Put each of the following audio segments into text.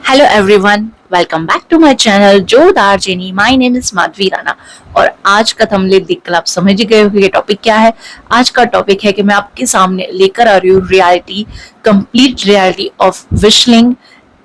Hello everyone, welcome back to my channel जोरदार Jenny. My name is Madhavi Rana और आज का थंबनेल देखकर आप समझ गए हो ये टॉपिक क्या है। आज का टॉपिक है कि मैं आपके सामने लेकर आ रही हूँ रियलिटी, कंप्लीट रियलिटी ऑफ विशलिंग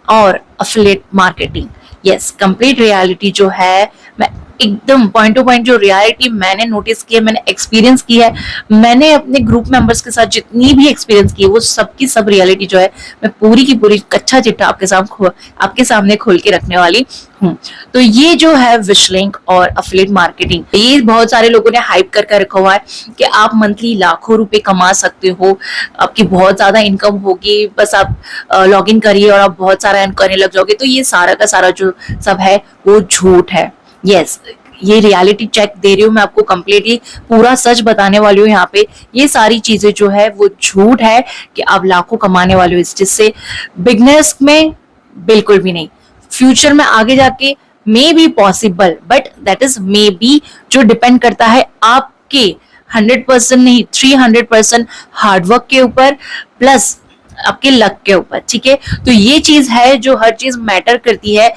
और affiliate marketing. Yes, complete reality जो है, मैं एकदम पॉइंट टू पॉइंट जो रियलिटी मैंने नोटिस की है, मैंने एक्सपीरियंस की है, मैंने अपने ग्रुप मेंबर्स के साथ जितनी भी एक्सपीरियंस की है वो सबकी सब रियलिटी जो है मैं पूरी की पूरी कच्चा चिट्ठा आपके सामने खोल के रखने वाली हूँ। तो ये जो है विशलिंग और अफिलिएट मार्केटिंग, ये बहुत सारे लोगों ने हाइप करके रखा हुआ है कि आप मंथली लाखों रुपए कमा सकते हो, आपकी बहुत ज्यादा इनकम होगी, बस आप लॉग इन करिए और आप बहुत सारा अर्न करने लग जाओगे। तो ये सारा का सारा जो सब है वो झूठ है। यस, ये रियलिटी चेक दे रही हूँ मैं आपको, कंप्लीटली पूरा सच बताने वाली हूँ। यहाँ पे ये सारी चीजें जो है वो झूठ है कि आप लाखों कमाने वाले हो, जिससे बिगनर्स में बिल्कुल भी नहीं। फ्यूचर में आगे जाके may be possible, but that is may be, जो डिपेंड करता है आपके 100% नहीं 300% हार्डवर्क के ऊपर प्लस आपके लक के ऊपर। ठीक है, तो ये चीज है जो हर चीज मैटर करती है।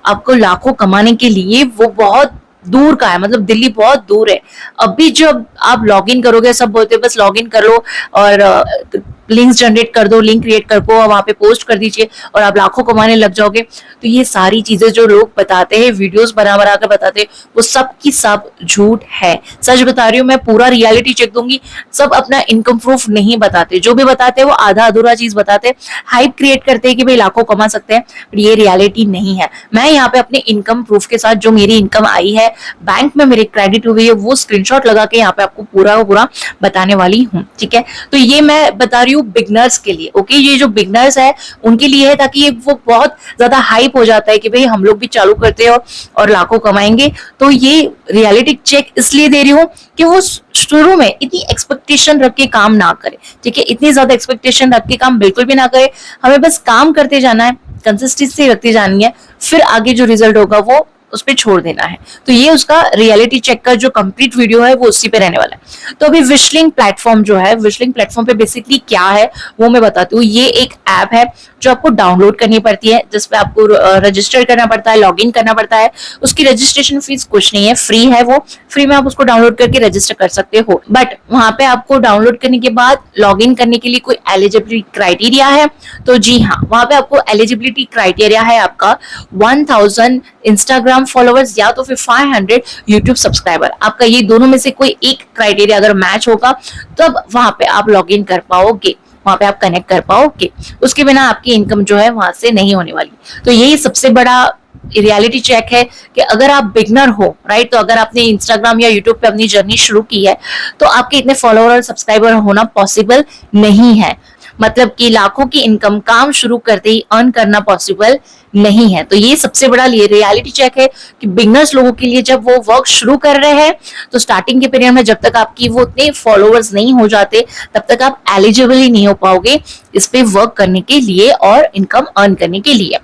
आपको लाखों कमाने के लिए वो बहुत दूर का है, मतलब दिल्ली बहुत दूर है। अभी जब आप लॉग इन करोगे, सब बोलते हैं बस लॉग इन कर लो और लिंक्स जनरेट कर दो, लिंक क्रिएट कर दो और वहां पे पोस्ट कर दीजिए और आप लाखों कमाने लग जाओगे। तो ये सारी चीजें जो लोग बताते हैं, वीडियोस बना बना कर बताते हैं, वो सब की सब झूठ है। सच बता रही हूँ मैं, पूरा रियलिटी चेक दूंगी। सब अपना इनकम प्रूफ नहीं बताते, जो भी बताते हैं वो आधा अधूरा चीज बताते हैं, हाइप क्रिएट करते हैं कि भाई लाखों कमा सकते हैं, पर ये रियलिटी नहीं है। मैं यहाँ पे अपने इनकम प्रूफ के साथ जो मेरी इनकम आई है, बैंक में मेरे क्रेडिट हुई है, वो स्क्रीनशॉट लगा के यहाँ पे आपको पूरा पूरा बताने वाली हूँ। ठीक है, तो ये मैं बता रही हूँ बिगनर्स के लिए। ओके, ये जो बिगनर्स है उनके लिए है, ताकि ये वो बहुत ज्यादा हाइप हो जाता है कि भाई हम लोग भी चालू करते हैं और लाखों कमाएंगे। तो ये रियलिटी चेक इसलिए दे रही हूँ कि वो शुरू में इतनी एक्सपेक्टेशन रख के काम ना करे। ठीक है, इतनी ज्यादा एक्सपेक्टेशन रख के काम बिल्कुल भी ना करे। हमें बस काम करते जाना है, कंसिस्टेंसी रखती जानी है, फिर आगे जो रिजल्ट होगा वो उस पर छोड़ देना है। तो ये उसका रियलिटी चेक का जो कंप्लीट वीडियो है वो उसी पे रहने वाला है। तो अभी विशलिंग प्लेटफॉर्म जो है, विशलिंग प्लेटफॉर्म पे बेसिकली क्या है वो मैं बताती हूँ। ये एक ऐप है जो आपको डाउनलोड करनी पड़ती है, जिसपे आपको रजिस्टर करना पड़ता है, लॉग इन करना पड़ता है। उसकी रजिस्ट्रेशन फीस कुछ नहीं है, फ्री है। वो फ्री में आप उसको डाउनलोड करके रजिस्टर कर सकते हो। बट वहां पे आपको डाउनलोड करने के बाद लॉग इन करने के लिए कोई एलिजिबिलिटी क्राइटेरिया है। तो जी हाँ, वहां पे आपको एलिजिबिलिटी क्राइटेरिया है आपका 1000 इंस्टाग्राम फॉलोअर्स या तो फिर 500 यूट्यूब सब्सक्राइबर। आपका ये दोनों में से कोई एक क्राइटेरिया अगर मैच होगा तब वहां पे आप लॉग इन कर पाओगे, वहां पे आप कनेक्ट कर पाओगे। उसके बिना आपकी इनकम जो है वहां से नहीं होने वाली। तो यही सबसे बड़ा रियलिटी चेक है कि अगर आप बिगनर हो, राइट, तो अगर आपने इंस्टाग्राम या यूट्यूब पे अपनी जर्नी शुरू की है तो आपके इतने फॉलोअर और सब्सक्राइबर होना पॉसिबल नहीं है। मतलब कि लाखों की इनकम काम शुरू करते ही अर्न करना पॉसिबल नहीं है। तो ये सबसे बड़ा रियलिटी चेक है कि बिगनर्स लोगों के लिए जब वो वर्क शुरू कर रहे हैं तो स्टार्टिंग के पीरियड में जब तक आपकी वो उतने फॉलोअर्स नहीं हो जाते तब तक आप एलिजिबल ही नहीं हो पाओगे इस पे वर्क करने के लिए और इनकम अर्न करने के लिए।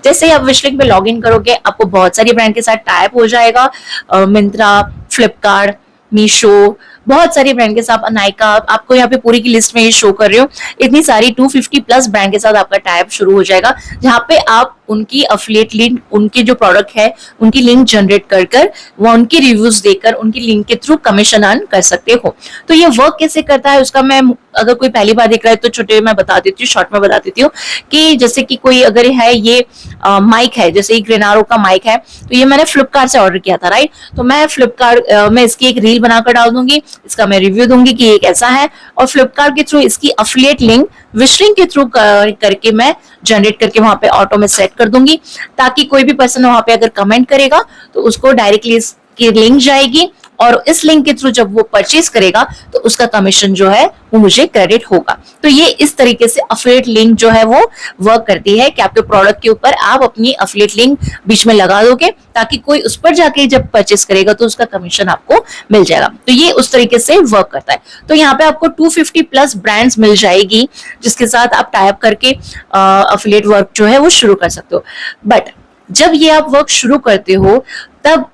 जैसे ही आप विशलिंग पे लॉग इन करोगे, आपको बहुत सारी ब्रांड के साथ टाइप हो जाएगा। मिंत्रा, फ्लिपकार्ट, मीशो, बहुत सारी ब्रांड के साथ, नायका, आपको यहाँ पे पूरी की लिस्ट में ये शो कर रही हूँ। इतनी सारी 250 प्लस ब्रांड के साथ आपका टाइप शुरू हो जाएगा, जहाँ पे आप उनकी अफिलिएट लिंक, उनके जो प्रोडक्ट है उनकी लिंक जनरेट कर कर वो उनकी रिव्यूज देकर उनकी लिंक के थ्रू कमीशन अर्न कर सकते हो। तो ये वर्क कैसे करता है उसका मैं, अगर कोई पहली बार देख रहा है तो छोटे मैं बता देती हूँ, शॉर्ट में बता देती हूँ कि जैसे कि कोई अगर है ये माइक है, जैसे एक ग्रेनारो का माइक है, तो ये मैंने फ्लिपकार्ट से ऑर्डर किया था, राइट। तो मैं फ्लिपकार्ट में इसकी एक रील बनाकर डाल दूंगी, इसका मैं रिव्यू दूंगी कि ये कैसा है, और फ्लिपकार्ट के थ्रू इसकी अफिलिएट लिंक विशलिंग के थ्रू करके मैं जनरेट करके वहां पे ऑटो में सेट कर दूंगी, ताकि कोई भी पर्सन वहां पे अगर कमेंट करेगा तो उसको डायरेक्टली इसकी लिंक जाएगी और इस लिंक के थ्रू जब वो परचेज करेगा तो उसका कमीशन जो है वो मुझे क्रेडिट होगा। तो ये इस तरीके से अफिलिएट लिंक जो है वो वर्क करती है कि आपके प्रोडक्ट के ऊपर आप अपनी अफिलिएट लिंक बीच में लगा दोगे, ताकि कोई उस पर जाके जब परचेस करेगा तो उसका कमीशन आपको मिल जाएगा। तो ये उस तरीके से वर्क करता है। तो यहाँ पे आपको 250 प्लस ब्रांड्स मिल जाएगी जिसके साथ आप टाइप करके अफिलिएट वर्क जो है वो शुरू कर सकते हो। बट जब ये आप वर्क शुरू करते हो तब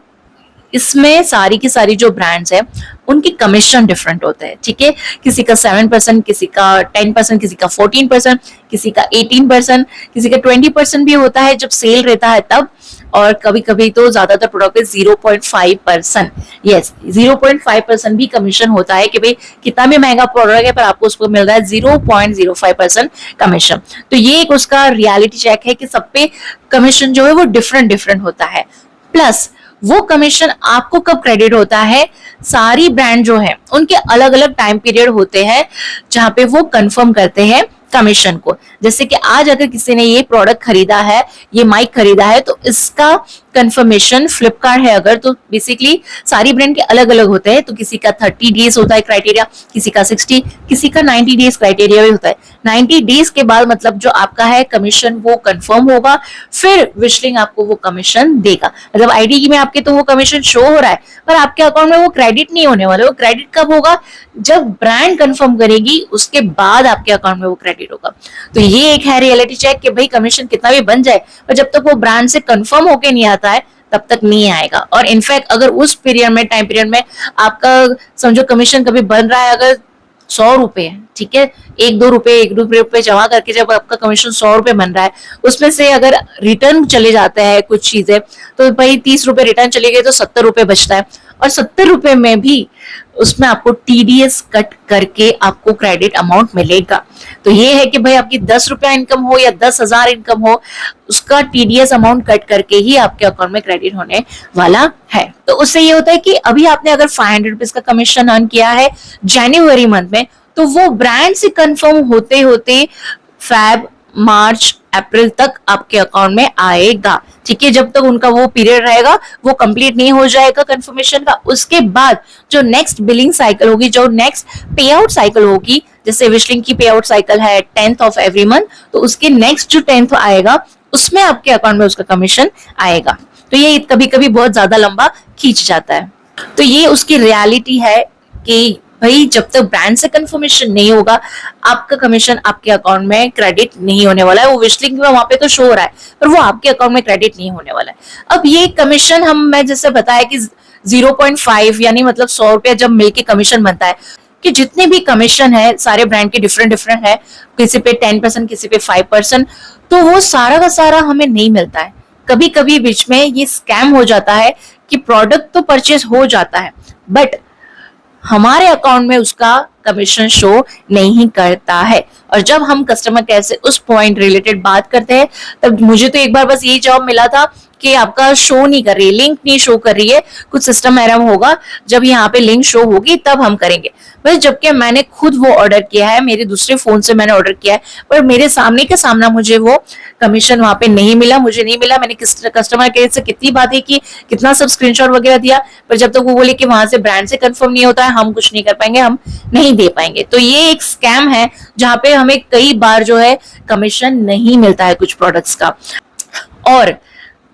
इसमें सारी की सारी जो ब्रांड्स है उनकी कमीशन डिफरेंट होते हैं, ठीक है। किसी का 7%, किसी का 10%, किसी का 14%, किसी का 18%, किसी का 20% भी होता है जब सेल रहता है तब, और कभी कभी तो ज्यादातर प्रोडक्ट पे 0.5%, यस 0.5% भी कमीशन होता है कि भाई कितना भी महंगा प्रोडक्ट है पर आपको उसको मिल रहा है 0.05% कमीशन। तो ये एक उसका रियलिटी चेक है कि सब पे कमीशन जो है वो डिफरेंट डिफरेंट होता है। प्लस वो कमीशन आपको कब क्रेडिट होता है, सारी ब्रांड जो है उनके अलग अलग टाइम पीरियड होते हैं जहां पे वो कंफर्म करते हैं कमीशन को। जैसे कि आज अगर किसी ने ये प्रोडक्ट खरीदा है, ये माइक खरीदा है, तो इसका कंफर्मेशन फ्लिपकार्ट है अगर, तो बेसिकली सारी ब्रांड के अलग अलग होते हैं। तो किसी का 30 डेज होता है क्राइटेरिया, किसी का 60, किसी का 90 डेज क्राइटेरिया भी होता है। 90 डेज के बाद मतलब जो आपका है कमीशन वो कंफर्म होगा, फिर विशलिंग आपको वो कमीशन देगा। मतलब आईडी में आपके तो वो कमीशन शो हो रहा है पर आपके अकाउंट में वो क्रेडिट नहीं होने वाला। वो क्रेडिट कब होगा, जब ब्रांड कंफर्म करेगी उसके बाद आपके अकाउंट में वो क्रेडिट होगा। तो ये एक है रियलिटी चेक कि भाई कमीशन कितना भी बन जाए पर जब तक वो ब्रांड से कंफर्म होके नहीं आता है तब तक नहीं आएगा। और इनफैक्ट अगर उस पीरियड में, टाइम पीरियड में आपका समझो कमीशन कभी बन रहा है अगर 100 रुपए है, ठीक है, 1-2 रुपए जमा करके जब आपका कमीशन 100 रुपए बन रहा है, उसमें से अगर रिटर्न चले जाते हैं कुछ चीजें तो भाई 30 रुपए रिटर्न चले गए तो 70 रुपए बचता है। और 70 रुपए में भी उसमें आपको टीडीएस कट करके आपको क्रेडिट अमाउंट मिलेगा। तो ये है कि भाई आपकी 10 रुपया इनकम हो या 10,000 इनकम हो, उसका टीडीएस अमाउंट कट करके ही आपके अकाउंट में क्रेडिट होने वाला है। तो उससे ये होता है कि अभी आपने अगर 500 रुपीज का कमीशन अर्न किया है जनवरी मंथ में, तो वो ब्रांड से कंफर्म होते होते फेब, मार्च, अप्रैल तक आपके अकाउंट में आएगा, ठीक है। जब तक उनका वो पीरियड रहेगा वो कंप्लीट नहीं हो जाएगा कंफर्मेशन का, उसके बाद जो नेक्स्ट बिलिंग साइकिल होगी, जो नेक्स्ट पे आउट साइकिल होगी, जैसे विशलिंग की पे आउट साइकिल है 10th ऑफ एवरी मंथ, तो उसके नेक्स्ट जो 10th आएगा उसमें आपके अकाउंट में उसका कमीशन आएगा। तो ये कभी कभी बहुत ज्यादा लंबा खींच जाता है। तो ये उसकी रियलिटी है कि भाई जब तक ब्रांड से कंफर्मेशन नहीं होगा आपका कमीशन आपके अकाउंट में क्रेडिट नहीं होने वाला है। वो विशलिंग में वहां पे तो शो हो रहा है पर वो आपके अकाउंट में क्रेडिट नहीं होने वाला है। अब ये कमीशन मैं जैसे बताया कि 0.5 यानी मतलब 100 रुपया जब मिलके कमीशन बनता है, कि जितने भी कमीशन है सारे ब्रांड के डिफरेंट डिफरेंट है, किसी पे 10%, किसी पे 5%, तो वो सारा का सारा हमें नहीं मिलता है। कभी कभी बीच में ये स्कैम हो जाता है कि प्रोडक्ट तो परचेज हो जाता है बट हमारे अकाउंट में उसका कमीशन शो नहीं करता है। और जब हम कस्टमर केयर से उस पॉइंट रिलेटेड बात करते हैं तब मुझे तो एक बार बस यही जवाब मिला था कि आपका शो नहीं कर रही है, लिंक नहीं शो कर रही है, कुछ सिस्टम एरर होगा, जब यहाँ पे लिंक शो होगी तब हम करेंगे। बस जबकि मैंने खुद वो ऑर्डर किया है, मेरे दूसरे फोन से मैंने ऑर्डर किया है, पर मेरे सामने के सामना मुझे वो कमीशन वहां पे नहीं मिला, मुझे नहीं मिला। मैंने कस्टमर केयर से कितनी बातें की, कितना सब स्क्रीनशॉट वगैरह दिया, पर जब तक वो बोले कि वहां से ब्रांड से कंफर्म नहीं होता है हम कुछ नहीं कर पाएंगे, हम नहीं दे पाएंगे। तो ये एक स्कैम है जहां पे हमें कई बार जो है कमीशन नहीं मिलता है कुछ प्रोडक्ट्स का। और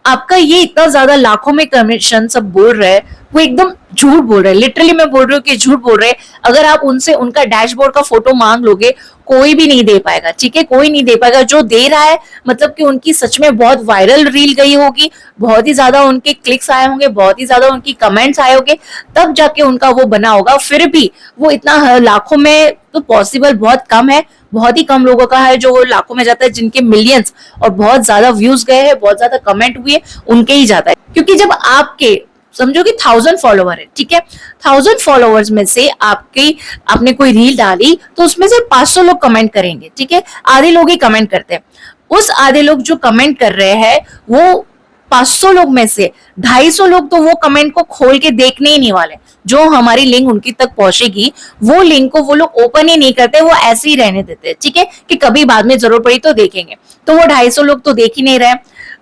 आपका ये इतना ज्यादा लाखों में कमीशन सब बोल रहे हैं, वो एकदम झूठ बोल रहे हैं। लिटरली मैं बोल रही हूँ कि झूठ बोल रहे हैं। अगर आप उनसे उनका डैशबोर्ड का फोटो मांग लोगे कोई भी नहीं दे पाएगा, ठीक है, कोई नहीं दे पाएगा। जो दे रहा है मतलब कि उनकी सच में बहुत वायरल रील गई होगी, बहुत ही ज्यादा उनके क्लिक्स आए होंगे, बहुत ही ज्यादा उनकी कमेंट्स आए होंगे, तब जाके उनका वो बना होगा। फिर भी वो इतना लाखों में तो पॉसिबल बहुत कम है, बहुत ही कम लोगों का है जो लाखों में जाता है, जिनके मिलियंस और बहुत ज्यादा व्यूज गए हैं, बहुत ज्यादा कमेंट हुए, उनके ही जाता है। क्योंकि जब आपके समझो कि 1000 फॉलोवर है, ठीक है, 1000 फॉलोवर्स में से आपने कोई रील डाली तो उसमें से 500 लोग कमेंट करेंगे, ठीक है, आधे लोग ही कमेंट करते हैं। उस आधे लोग जो कमेंट कर रहे हैं वो 500 लोग में से 250 लोग तो वो कमेंट को खोल के देखने ही नहीं वाले। जो हमारी लिंक उनकी तक पहुंचेगी वो लिंक को वो लोग ओपन ही नहीं करते, वो ऐसे ही रहने देते हैं, ठीक है, कि कभी बाद में जरूरत पड़ी तो देखेंगे। तो वो 250 लोग तो देख ही नहीं रहे।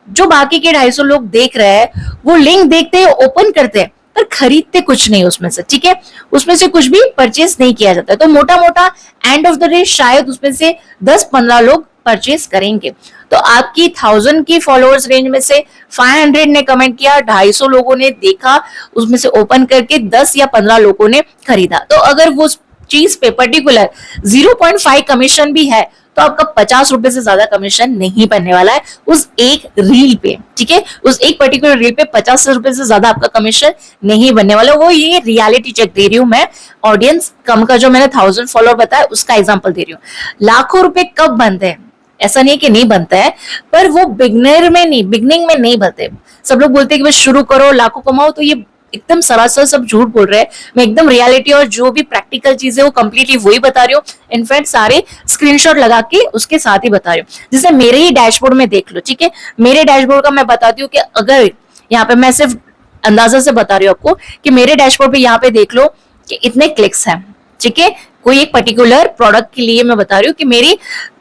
जो बाकी के 250 लोग देख रहे हैं वो लिंक देखते हैं, ओपन करते हैं, पर खरीदते कुछ नहीं उसमें से, ठीक है, उसमें से कुछ भी परचेस नहीं किया जाता है। तो मोटा मोटा एंड ऑफ द डे शायद उसमें से 10-15 लोग परचेस करेंगे। तो आपकी 1000 की फॉलोअर्स रेंज में से 500 ने कमेंट किया, 250 लोगों ने देखा, उसमें से ओपन करके 10 या 15 लोगों ने खरीदा। तो अगर वो चीज पे पर्टिकुलर 0.5 कमीशन भी है तो तो आपका 50 रुपए से ज्यादा कमीशन नहीं बनने वाला है उस एक रील पे, ठीक है। उस एक पर्टिकुलर रील पे 50 रुपए से ज्यादा आपका कमीशन नहीं बनने वाला। वो ये रियलिटी चेक दे रही हूँ मैं, ऑडियंस कम का जो मैंने 1000 फॉलोअर बताया उसका एग्जाम्पल दे रही हूँ। लाखों रुपए कब बनते हैं, ऐसा नहीं है कि नहीं बनता है, पर वो बिगनिंग में नहीं बनते। सब लोग बोलते हैं कि बस शुरू करो लाखों कमाओ, तो ये एकदम सरासर सब झूठ बोल रहे हैं। मैं एकदम रियलिटी और जो भी प्रैक्टिकल चीज है वो कंप्लीटली वही बता रही हूँ। इनफैक्ट सारे स्क्रीनशॉट लगा के उसके साथ ही बता रही हूँ। जैसे मेरे ही डैशबोर्ड में देख लो, ठीक है। मेरे डैशबोर्ड का मैं बताती हूँ कि अगर यहाँ पे मैं सिर्फ अंदाजा से बता रही हूँ आपको कि मेरे डैशबोर्ड पे यहाँ पे देख लो कि इतने क्लिक्स हैं, ठीक है। कोई एक पर्टिकुलर प्रोडक्ट के लिए मैं बता रही हूँ कि मेरी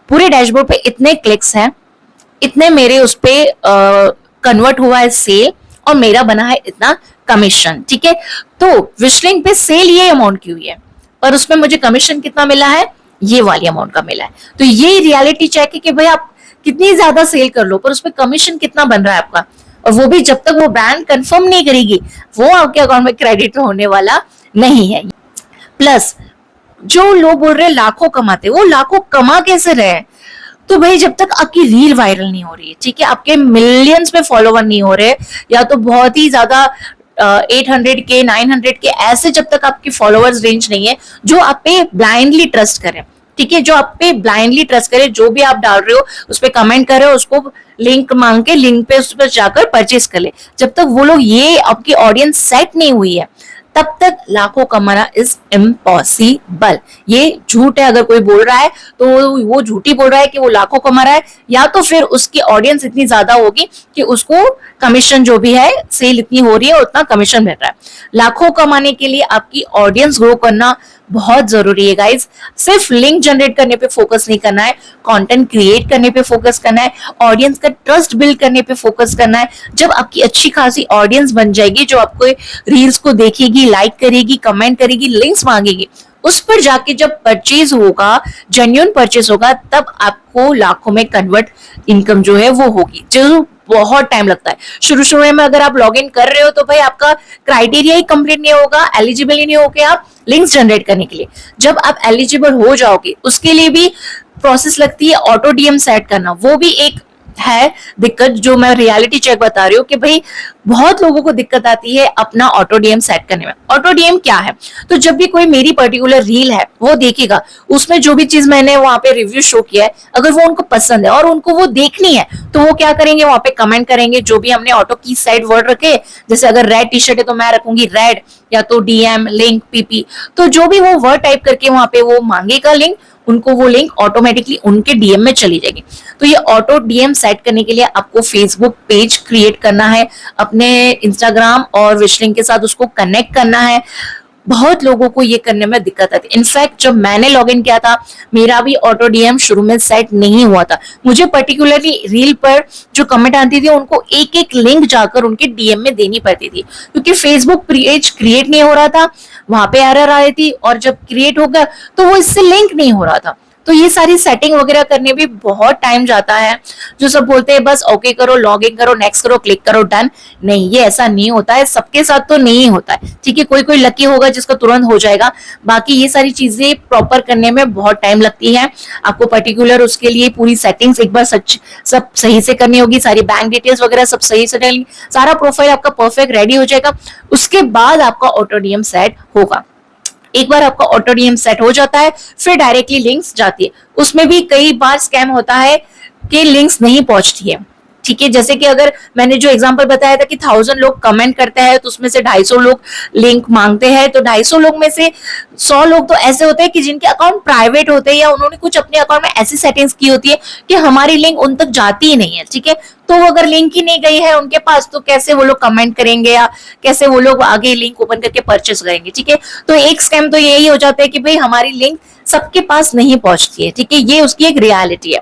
पूरे डैशबोर्ड पे इतने क्लिक्स हैं, इतने मेरे उस पे कन्वर्ट हुआ है सेल, और मेरा बना है इतना कमीशन, ठीक है। तो विशलिंग पे सेल ये अमाउंट की हुई है, पर उसमें मुझे कमीशन कितना मिला है, ये वाली अमाउंट का मिला है। तो ये रियलिटी चेक है कि भाई आप कितनी ज्यादा सेल कर लो पर उसमें कमीशन कितना बन रहा है आपका, और वो भी जब तक वो ब्रांड कंफर्म नहीं करेगी वो आपके अकाउंट में क्रेडिट होने वाला नहीं है। प्लस जो लोग बोल रहे हैं लाखों कमाते, वो लाखों कमा कैसे रहे, तो भाई जब तक आपकी रील वायरल नहीं हो रही है, ठीक है, आपके मिलियंस में फॉलोवर नहीं हो रहे, या तो बहुत ही ज्यादा 800 के 900 के ऐसे, जब तक आपकी फॉलोअर्स रेंज नहीं है जो आप पे ब्लाइंडली ट्रस्ट करें, ठीक है, जो आप पे ब्लाइंडली ट्रस्ट करे, जो भी आप डाल रहे हो उस पर कमेंट कर रहे हो, उसको लिंक मांग के लिंक पे उस पर जाकर परचेस कर ले, जब तक वो लोग, ये आपकी ऑडियंस सेट नहीं हुई है तब तक लाखों कमाना इज इम्पॉसिबल। ये झूठ है, अगर कोई बोल रहा है तो वो झूठी बोल रहा है कि वो लाखों कमा रहा है, या तो फिर उसकी ऑडियंस इतनी ज्यादा होगी कि उसको कमीशन जो भी है, सेल इतनी हो रही है उतना कमीशन मिल रहा है। लाखों कमाने के लिए आपकी ऑडियंस ग्रो करना बहुत जरूरी है गाइज। सिर्फ लिंक जनरेट करने पे फोकस नहीं करना है, कंटेंट क्रिएट करने पे फोकस करना है, ऑडियंस का ट्रस्ट बिल्ड करने पे फोकस करना है। जब आपकी अच्छी खासी ऑडियंस बन जाएगी जो आपको रील्स को देखेगी, लाइक करेगी, कमेंट करेगी, लिंक्स मांगेगी, उस पर जाके जब परचेज होगा, जेन्युइन परचेज होगा, तब आपको लाखों में कन्वर्ट इनकम जो है वो होगी, जो बहुत टाइम लगता है। शुरू में अगर आप लॉग इन कर रहे हो तो भाई आपका क्राइटेरिया ही कंप्लीट नहीं होगा, एलिजिबल ही नहीं होगे आप लिंक्स जनरेट करने के लिए। जब आप एलिजिबल हो जाओगे उसके लिए भी प्रोसेस लगती है ऑटो डीएम सेट करना, वो भी एक है दिक्कत जो मैं रियलिटी चेक बता रही हूँ कि भाई बहुत लोगों को दिक्कत आती है अपना ऑटो डीएम सेट करने में। ऑटो डीएम क्या है, तो जब भी कोई मेरी पर्टिकुलर रील है वो देखेगा, उसमें जो भी चीज मैंने वहां पे रिव्यू शो किया है, अगर वो उनको पसंद है और उनको वो देखनी है, तो वो क्या करेंगे, वहां पे कमेंट करेंगे जो भी हमने ऑटो की साइड वर्ड रखे। जैसे अगर रेड टी शर्ट है तो मैं रखूंगी रेड, या तो डीएम लिंक पीपी, तो जो भी वो वर्ड टाइप करके वहां पे वो मांगेगा लिंक, उनको वो लिंक ऑटोमेटिकली उनके डीएम में चली जाएगी। तो ये ऑटो डीएम सेट करने के लिए आपको फेसबुक पेज क्रिएट करना है, अपने इंस्टाग्राम और विशलिंक के साथ उसको कनेक्ट करना है। बहुत लोगों को ये करने में दिक्कत आती है। इनफैक्ट जब मैंने लॉगिन किया था मेरा भी ऑटो डीएम शुरू में सेट नहीं हुआ था। मुझे पर्टिकुलरली रील पर जो कमेंट आती थी उनको एक एक लिंक जाकर उनके डीएम में देनी पड़ती थी, क्योंकि फेसबुक पेज क्रिएट नहीं हो रहा था, वहां पे एरर आ रही थी, और जब क्रिएट हो गया तो वो इससे लिंक नहीं हो रहा था। तो ये सारी सेटिंग वगैरह करने भी बहुत टाइम जाता है। जो सब बोलते हैं बस ओके करो, लॉग इन करो, नेक्स्ट करो, क्लिक करो, डन, नहीं, ये ऐसा नहीं होता है, सबके साथ तो नहीं होता है, ठीक है। कोई कोई लकी होगा जिसका तुरंत हो जाएगा, बाकी ये सारी चीजें प्रॉपर करने में बहुत टाइम लगती है। आपको पर्टिकुलर उसके लिए पूरी सेटिंग्स एक बार सब सही से करनी होगी, सारी बैंक डिटेल्स वगैरह सब सही से डालेंगे, सारा प्रोफाइल आपका परफेक्ट रेडी हो जाएगा, उसके बाद आपका ऑटो डीएम सेट होगा। एक बार आपका ऑटो डीएम सेट हो जाता है फिर डायरेक्टली लिंक्स जाती है। उसमें भी कई बार स्कैम होता है कि लिंक्स नहीं पहुंचती है, ठीक है। जैसे कि अगर मैंने जो एग्जांपल बताया था कि 1000 लोग कमेंट करते हैं तो उसमें से 250 लोग लिंक मांगते हैं, तो 250 लोग में से 100 लोग तो ऐसे होते हैं कि जिनके अकाउंट प्राइवेट होते हैं, या उन्होंने कुछ अपने अकाउंट में ऐसी सेटिंग्स की होती है कि हमारी लिंक उन तक जाती ही नहीं है, ठीक है। तो अगर लिंक ही नहीं गई है उनके पास तो कैसे वो लोग कमेंट करेंगे, या कैसे वो लोग आगे लिंक ओपन करके परचेस करेंगे, ठीक है। तो एक स्कैम तो यही हो जाता है कि भाई हमारी लिंक सबके पास नहीं पहुंचती है, ठीक है, ये उसकी एक रियलिटी है।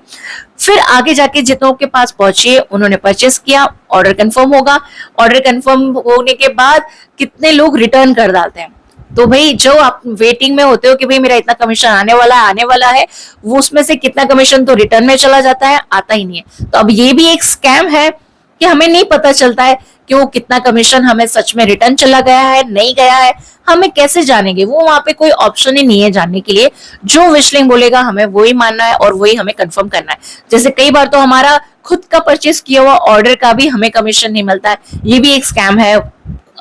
फिर आगे जाके जितनों के पास पहुंचे उन्होंने परचेस किया, ऑर्डर कंफर्म होगा, ऑर्डर कंफर्म होने के बाद कितने लोग रिटर्न कर डालते हैं। तो भाई जो आप वेटिंग में होते हो कि भाई मेरा इतना कमीशन आने वाला है, वो उसमें से कितना कमीशन तो रिटर्न में चला जाता है, आता ही नहीं है। तो अब ये भी एक स्कैम है कि हमें नहीं पता चलता है कि वो कितना कमीशन हमें सच में रिटर्न चला गया है, नहीं गया है, हमें कैसे जानेंगे? वो वहां पे कोई ऑप्शन ही नहीं है जानने के लिए। जो विश लिंक बोलेगा हमें वही मानना है और वही हमें कंफर्म करना है। जैसे कई बार तो हमारा खुद का परचेस किया हुआ ऑर्डर का भी हमें कमीशन नहीं मिलता है, ये भी एक स्कैम है।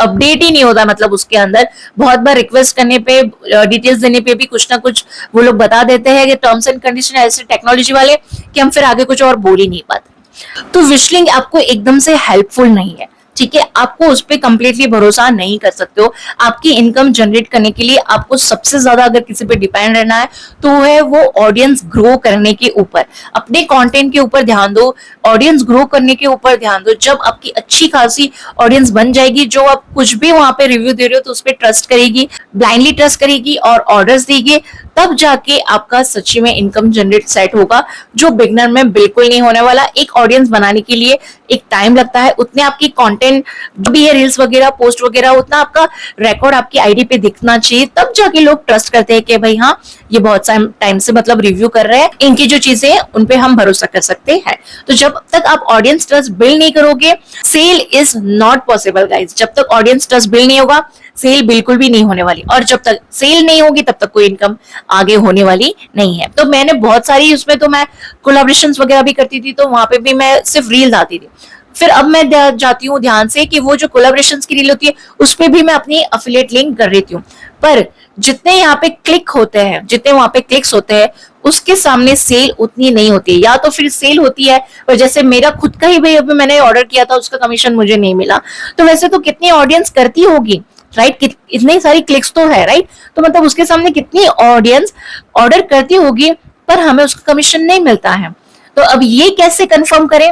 अपडेट ही नहीं होता, मतलब उसके अंदर बहुत बार रिक्वेस्ट करने पे, डिटेल्स देने पे भी कुछ ना कुछ वो लोग बता देते हैं कि टर्म्स एंड कंडीशन ऐसे टेक्नोलॉजी वाले, कि हम फिर आगे कुछ और बोल ही नहीं पाते। तो विश लिंक आपको एकदम से हेल्पफुल नहीं है, ठीक है? आपको उस पर कंप्लीटली भरोसा नहीं कर सकते हो। आपकी इनकम जनरेट करने के लिए आपको सबसे ज्यादा अगर किसी पे डिपेंड रहना है तो है वो ऑडियंस ग्रो करने के ऊपर। अपने कंटेंट के ऊपर ध्यान दो, ऑडियंस ग्रो करने के ऊपर ध्यान दो। जब आपकी अच्छी खासी ऑडियंस बन जाएगी, जो आप कुछ भी वहां पे रिव्यू दे रहे हो तो उस पर ट्रस्ट करेगी, ब्लाइंडली ट्रस्ट करेगी और ऑर्डर्स देगी, तब जाके आपका सच्ची में इनकम जनरेट सेट होगा, जो बिगनर में बिल्कुल नहीं होने वाला। एक ऑडियंस बनाने के लिए एक टाइम लगता है, उतने आपकी कंटेंट जो भी है, रील्स वगैरह, पोस्ट वगैरह, उतना आपका रिकॉर्ड आपकी आईडी पे दिखना चाहिए, तब जाके लोग ट्रस्ट करते हैं कि भाई हाँ, ये बहुत टाइम से मतलब रिव्यू कर रहे हैं, इनकी जो चीजें हैं उन पे हम भरोसा कर सकते हैं। तो जब तक आप ऑडियंस ट्रस्ट बिल्ड नहीं करोगे, sale is not possible guys. जब तक ऑडियंस ट्रस्ट बिल्ड नहीं होगा, सेल बिल्कुल भी नहीं होने वाली, और जब तक सेल नहीं होगी तब तक कोई इनकम आगे होने वाली नहीं है। तो मैंने बहुत सारी, उसमें तो मैं कोलैबोरेशंस वगैरह भी करती थी, तो वहां पे भी मैं सिर्फ रील आती थी। फिर अब मैं जाती हूँ ध्यान से कि वो जो कोलैबोरेशंस की रील होती है उस पे भी मैं अपनी अफिलिएट लिंक कर देती हूँ, पर जितने यहाँ पे क्लिक होते हैं, जितने वहां पे क्लिक्स होते हैं, उसके सामने सेल उतनी नहीं होती है। या तो फिर सेल होती है, और जैसे मेरा खुद का ही भाई अभी मैंने ऑर्डर किया था, उसका कमीशन मुझे नहीं मिला, तो वैसे तो कितनी ऑडियंस करती होगी, राइट? इतनी सारी क्लिक्स तो है, राइट? तो मतलब उसके सामने कितनी ऑडियंस ऑर्डर करती होगी, पर हमें उसका कमीशन नहीं मिलता है। तो अब ये कैसे कंफर्म करें?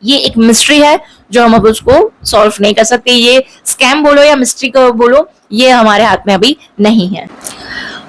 ये एक मिस्ट्री है जो हम अब उसको सॉल्व नहीं कर सकते। ये स्कैम बोलो या मिस्ट्री को बोलो, ये हमारे हाथ में अभी नहीं है।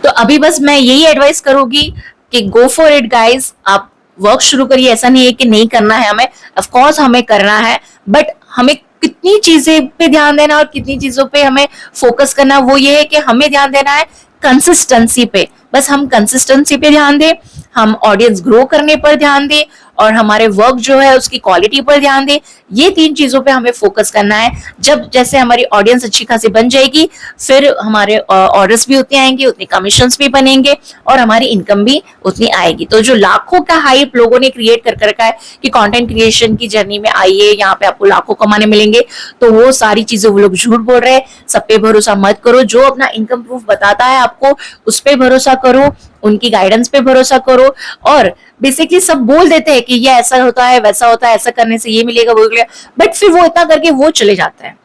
तो अभी बस मैं यही एडवाइस करूंगी कि गो फॉर इट गाइज। आप वर्क शुरू करिए, ऐसा नहीं है कि नहीं करना है हमें, ऑफ कोर्स हमें करना है, बट हमें कितनी चीजें पे ध्यान देना और कितनी चीजों पे हमें फोकस करना, वो ये है कि हमें ध्यान देना है कंसिस्टेंसी पे। बस हम कंसिस्टेंसी पे ध्यान दें, हम ऑडियंस ग्रो करने पर ध्यान दें, और हमारे वर्क जो है उसकी क्वालिटी पर ध्यान दें। ये तीन चीजों पे हमें फोकस करना है। जब जैसे हमारी ऑडियंस अच्छी खासी बन जाएगी, फिर हमारे ऑर्डर्स भी उतने आएंगे, उतने कमीशंस भी बनेंगे, और हमारी इनकम भी उतनी आएगी। तो जो लाखों का हाइप लोगों ने क्रिएट कर रखा है कि कंटेंट क्रिएशन की जर्नी में आइए, यहाँ पे आपको लाखों कमाने मिलेंगे, तो वो सारी चीजें वो लोग झूठ बोल रहे हैं। सब पे भरोसा मत करो। जो अपना इनकम प्रूफ बताता है आपको, उस पे भरोसा करो, उनकी गाइडेंस पे भरोसा करो। और बेसिकली सब बोल देते हैं कि ये ऐसा होता है, वैसा होता है, ऐसा करने से ये मिलेगा, वो मिलेगा, बट फिर वो इतना करके वो चले जाते हैं।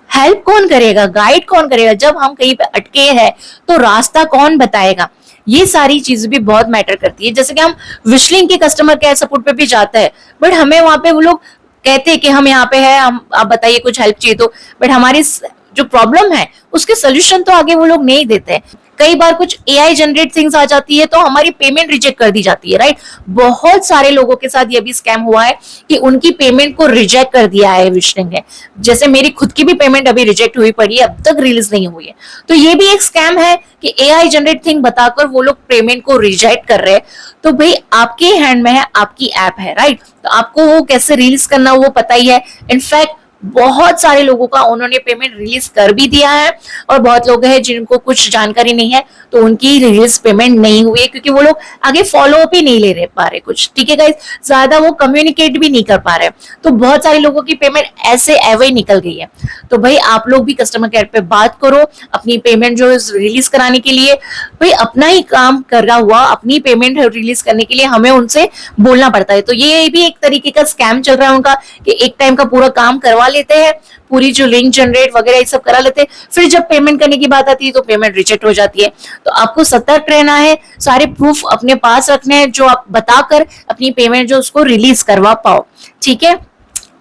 हेल्प कौन करेगा, गाइड कौन करेगा? जब हम कहीं पे अटके हैं तो रास्ता कौन बताएगा? ये सारी चीजें भी बहुत मैटर करती है। जैसे कि हम विशलिंग के कस्टमर केयर सपोर्ट पे भी जाते हैं, बट हमें वहां पे वो लोग कहते हैं कि हम यहाँ पे हैं, हम आप बताइए कुछ हेल्प चाहिए तो, बट हमारी जो प्रॉब्लम है उसके सोल्यूशन तो आगे वो लोग नहीं देते। कई बार कुछ एआई जनरेट थिंग्स आ जाती है तो हमारी पेमेंट रिजेक्ट कर दी जाती है, राइट? बहुत सारे लोगों के साथ ये भी स्कैम हुआ है कि उनकी पेमेंट को रिजेक्ट कर दिया है विशलिंग ने। जैसे मेरी खुद की भी पेमेंट अभी रिजेक्ट हुई पड़ी है, अब तक रिलीज नहीं हुई है। तो ये भी एक स्कैम है कि एआई जनरेट थिंग बताकर वो लोग पेमेंट को रिजेक्ट कर रहे हैं। तो भाई आपके हैंड में है, आपकी ऐप है, राइट? तो आपको वो कैसे रिलीज करना वो पता ही है। इनफैक्ट बहुत सारे लोगों का उन्होंने पेमेंट रिलीज कर भी दिया है, और बहुत लोग हैं जिनको कुछ जानकारी नहीं है तो उनकी रिलीज पेमेंट नहीं हुई है, क्योंकि वो लोग आगे फॉलो अप ही नहीं ले रहे पा रहे कुछ, ठीक है गाइस? ज्यादा वो कम्युनिकेट भी नहीं कर पा रहे, तो बहुत सारे लोगों की पेमेंट ऐसे एवे ही निकल गई है। तो भाई आप लोग भी कस्टमर केयर पे बात करो अपनी पेमेंट जो रिलीज कराने के लिए। भाई अपना ही काम कर रहा हुआ, अपनी पेमेंट रिलीज करने के लिए हमें उनसे बोलना पड़ता है। तो ये भी एक तरीके का स्कैम चल रहा है उनका, कि एक टाइम का पूरा काम करवा लेते हैं, पूरी जो लिंक जनरेट वगैरह ये सब करा लेते हैं, फिर जब पेमेंट करने की बात आती है तो पेमेंट रिजेक्ट हो जाती है। तो आपको सतर्क रहना है, सारे प्रूफ अपने पास रखने हैं जो आप बताकर अपनी पेमेंट जो उसको रिलीज करवा पाओ, ठीक है?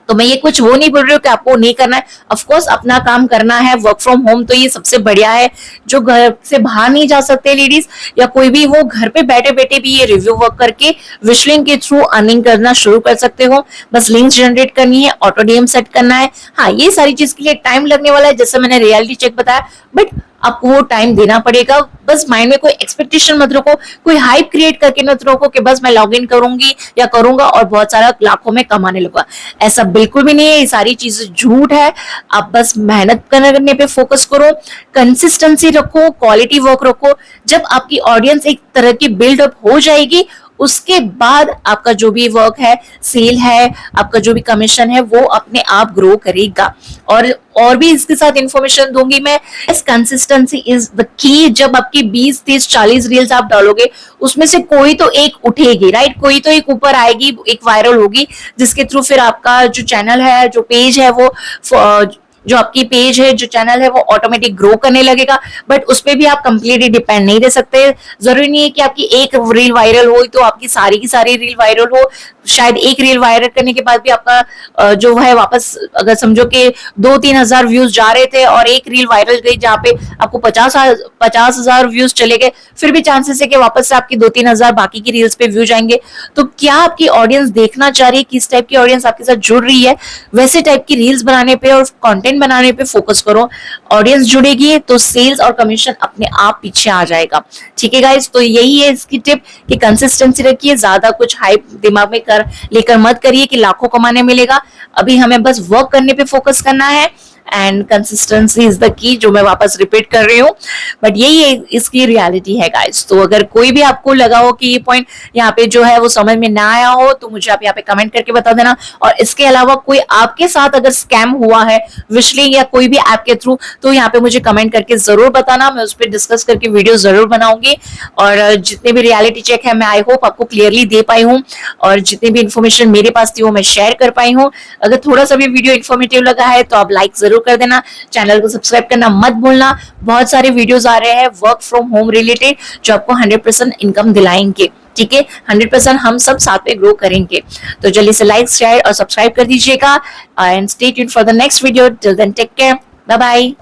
तो मैं ये कुछ वो नहीं बोल रही हूँ कि आपको नहीं करना है, ऑफ कोर्स अपना काम करना है। वर्क फ्रॉम होम तो ये सबसे बढ़िया है। जो घर से बाहर नहीं जा सकते लेडीज या कोई भी, वो घर पे बैठे बैठे भी ये रिव्यू वर्क करके विशलिंग के थ्रू अर्निंग करना शुरू कर सकते हो। बस लिंक्स जनरेट करनी है, ऑटो डीएम सेट करना है। हाँ, ये सारी चीज के लिए टाइम लगने वाला है, जैसे मैंने रियलिटी चेक बताया, बट आपको वो टाइम देना पड़ेगा। बस माइंड में कोई एक्सपेक्टेशन मत रखो, कोई हाइप क्रिएट करके मत रखो कि बस मैं लॉग इन करूंगी या करूंगा और बहुत सारा लाखों में कमाने लगूंगा। ऐसा बिल्कुल भी नहीं है, ये सारी चीजें झूठ है। आप बस मेहनत करने पे फोकस करो, कंसिस्टेंसी रखो, क्वालिटी वर्क रखो। जब आपकी ऑडियंस एक तरह की बिल्डअप हो जाएगी, उसके बाद आपका जो भी वर्क है, सेल है, आपका जो भी कमीशन है, वो अपने आप ग्रो करेगा। और भी इसके साथ इंफॉर्मेशन दूंगी मैं। इस कंसिस्टेंसी इज द की। जब आपकी 20 30 40 रील्स आप डालोगे, उसमें से कोई तो एक उठेगी, राइट? कोई तो एक ऊपर आएगी, एक वायरल होगी, जिसके थ्रू फिर आपका जो चैनल है, जो पेज है, वो जो आपकी पेज है, जो चैनल है, वो ऑटोमेटिक ग्रो करने लगेगा। बट उस पर भी आप कंप्लीटली डिपेंड नहीं रह सकते। जरूरी नहीं है कि आपकी एक रील वायरल हो तो आपकी सारी की सारी रील वायरल हो। शायद एक रील वायरल करने के बाद भी आपका जो है वापस, अगर समझो कि 2-3 हजार व्यूज जा रहे थे और एक रील वायरल गई जहाँ पे आपको 50,000 व्यूज चले गए, फिर भी चांसेस है कि वापस से आपकी 2-3 हजार बाकी की रील्स पे व्यू जाएंगे। तो क्या आपकी ऑडियंस देखना चाह रही है, किस टाइप की ऑडियंस आपके साथ जुड़ रही है, वैसे टाइप की रील्स बनाने पे और कंटेंट बनाने पे फोकस करो। ऑडियंस जुड़ेगी तो सेल्स और कमीशन अपने आप पीछे आ जाएगा। ठीक है गाइस, तो यही है इसकी टिप कि कंसिस्टेंसी रखिए, ज्यादा कुछ हाइप दिमाग में लेकर मत करिए कि लाखों कमाने मिलेगा। अभी हमें बस वर्क करने पे फोकस करना है, and consistency is the key, जो मैं वापस रिपीट कर रही हूँ। बट यही इसकी रियलिटी है गाइस। तो अगर कोई भी आपको लगा हो कि ये पॉइंट यहाँ पे जो है वो समझ में ना आया हो, तो मुझे आप यहाँ पे कमेंट करके बता देना। और इसके अलावा कोई आपके साथ अगर स्कैम हुआ है विशलिंग या कोई भी ऐप के थ्रू, तो यहाँ पे मुझे कमेंट करके जरूर बताना। मैं उस पर डिस्कस करके वीडियो जरूर बनाऊंगी। और जितने भी रियलिटी चेक है, मैं आई होप आपको क्लियरली दे पाई हूँ, और जितनी भी इन्फॉर्मेशन मेरे पास थी वो मैं शेयर कर पाई हूँ। अगर थोड़ा सा भी वीडियो इन्फॉर्मेटिव लगा है तो आप लाइक जरूर कर देना, चैनल को सब्सक्राइब करना मत भूलना। बहुत सारे वीडियोस आ रहे हैं वर्क फ्रॉम होम रिलेटेड, जो आपको 100% इनकम दिलाएंगे। ठीक है, 100% हम सब साथ में ग्रो करेंगे। तो जल्दी से लाइक, शेयर और सब्सक्राइब कर दीजिएगा। And stay tuned for the next video. Till then take care, bye bye.